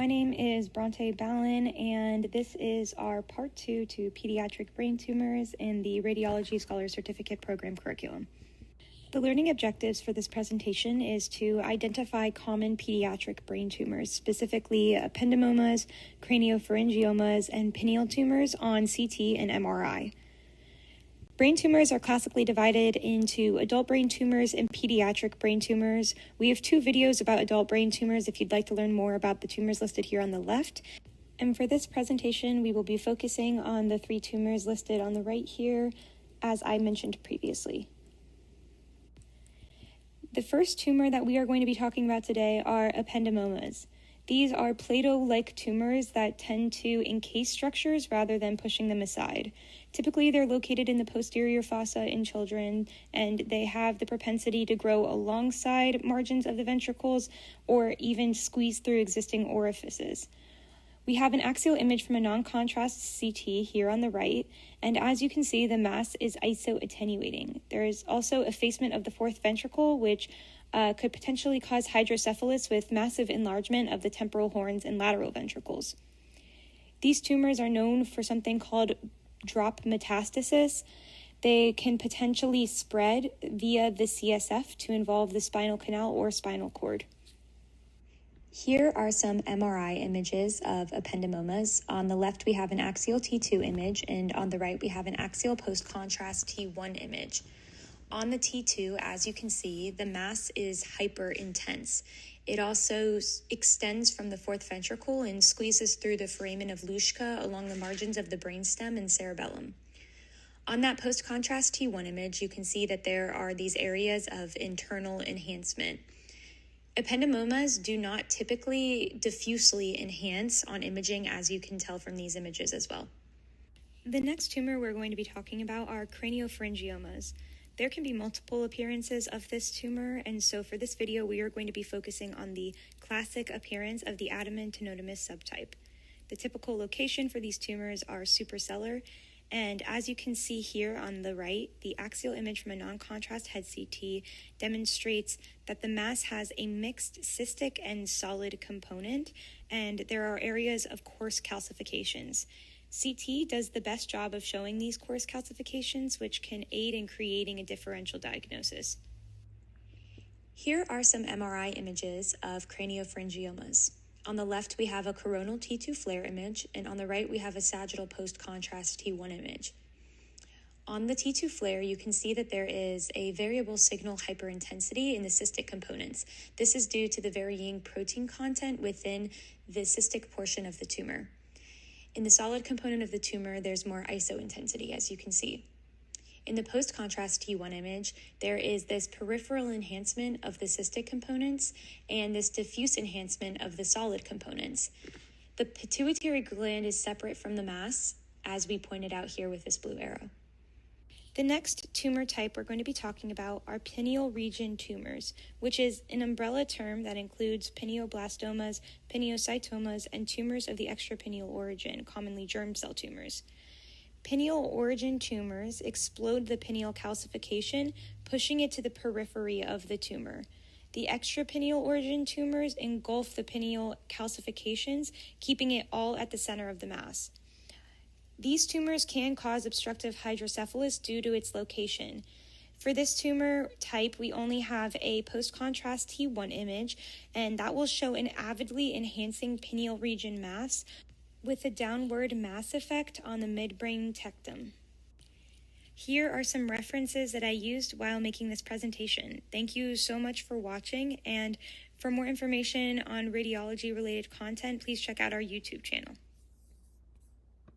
My name is Bronte Ballin, and this is our Part 2 to Pediatric Brain Tumors in the Radiology Scholars Certificate Program curriculum. The learning objectives for this presentation is to identify common pediatric brain tumors, specifically ependymomas, craniopharyngiomas, and pineal tumors on CT and MRI. Brain tumors are classically divided into adult brain tumors and pediatric brain tumors. We have 2 videos about adult brain tumors if you'd like to learn more about the tumors listed here on the left. And for this presentation, we will be focusing on the 3 tumors listed on the right here, as I mentioned previously. The first tumor that we are going to be talking about today are ependymomas. These are Play-Doh-like tumors that tend to encase structures rather than pushing them aside. Typically, they're located in the posterior fossa in children, and they have the propensity to grow alongside margins of the ventricles or even squeeze through existing orifices. We have an axial image from a non-contrast CT here on the right, and as you can see, the mass is iso-attenuating. There is also effacement of the 4th ventricle, which could potentially cause hydrocephalus with massive enlargement of the temporal horns and lateral ventricles. These tumors are known for something called drop metastasis. They can potentially spread via the CSF to involve the spinal canal or spinal cord. Here are some MRI images of ependymomas. On the left, we have an axial T2 image, and on the right, we have an axial post-contrast T1 image. On the T2, as you can see, the mass is hyper-intense. It also extends from the 4th ventricle and squeezes through the foramen of Luschka along the margins of the brainstem and cerebellum. On that post-contrast T1 image, you can see that there are these areas of internal enhancement. Ependymomas do not typically diffusely enhance on imaging, as you can tell from these images as well. The next tumor we're going to be talking about are craniopharyngiomas. There can be multiple appearances of this tumor, and so for this video, we are going to be focusing on the classic appearance of the adamantinomatous subtype. The typical location for these tumors are suprasellar, and as you can see here on the right, the axial image from a non-contrast head CT demonstrates that the mass has a mixed cystic and solid component, and there are areas of coarse calcifications. CT does the best job of showing these coarse calcifications, which can aid in creating a differential diagnosis. Here are some MRI images of craniopharyngiomas. On the left, we have a coronal T2 flare image, and on the right, we have a sagittal post-contrast T1 image. On the T2 flare, you can see that there is a variable signal hyperintensity in the cystic components. This is due to the varying protein content within the cystic portion of the tumor. In the solid component of the tumor, there's more iso-intensity, as you can see. In the post-contrast T1 image, there is this peripheral enhancement of the cystic components and this diffuse enhancement of the solid components. The pituitary gland is separate from the mass, as we pointed out here with this blue arrow. The next tumor type we're going to be talking about are pineal region tumors, which is an umbrella term that includes pineoblastomas, pineocytomas, and tumors of the extrapineal origin, commonly germ cell tumors. Pineal origin tumors explode the pineal calcification, pushing it to the periphery of the tumor. The extrapineal origin tumors engulf the pineal calcifications, keeping it all at the center of the mass. These tumors can cause obstructive hydrocephalus due to its location. For this tumor type, we only have a post-contrast T1 image, and that will show an avidly enhancing pineal region mass with a downward mass effect on the midbrain tectum. Here are some references that I used while making this presentation. Thank you so much for watching, and for more information on radiology-related content, please check out our YouTube channel.